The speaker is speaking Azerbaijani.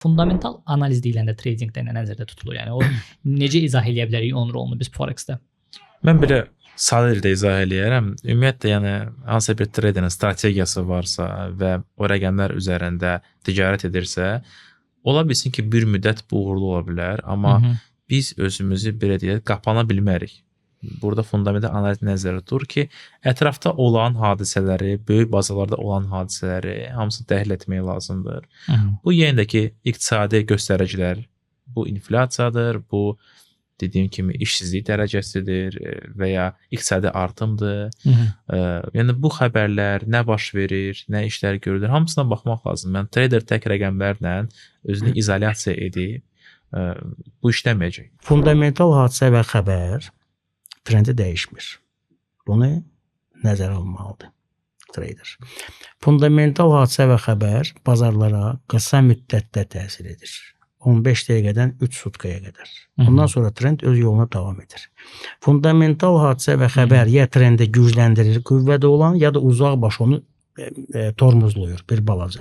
Fundamental analiz deyiləndə tradingdə nə nəzərdə tutulur? Yəni o necə izah edə bilərik onun rolunu biz Forex-də? Mən belə sadə dildə izah eləyərəm. Ümumiyyətlə, yəni hansısa bir traderin strategiyası varsa və o rəqəmlər üzərində ticarət edirsə, ola bilsin ki, bir müddət bu uğurlu ola bilər, amma biz özümüzü belə deyək, qapana bilmərik. Burada fundamental analiz nəzərdə tutur ki, ətrafda olan hadisələri, böyük bazalarda olan hadisələri hamısını təhlil etmək lazımdır. Bu yenə də ki, iqtisadi göstəricilər, bu inflyasiyadır, bu dediyim kimi işsizlik dərəcəsidir və ya iqtisadi artımdır. Yəni bu xəbərlər nə baş verir, nə işlər görülür, hamısına baxmaq lazım. Yəni trader tək rəqəmlərlə özünü izolyasiya edib bu işləməyəcək. Fundamental hadisə və xəbər trendi dəyişmir. Bunu nəzərə almalıdır trader. Fundamental hadisə və xəbər bazarlara qısa müddətdə təsir edir. 15 dəqiqədən 3 sutkaya qədər. Ondan sonra trend öz yoluna davam edir. Fundamental hadisə və xəbər ya trendi gücləndirir, qüvvədə olan, ya da uzaq baş onu tormozluyur bir balaca.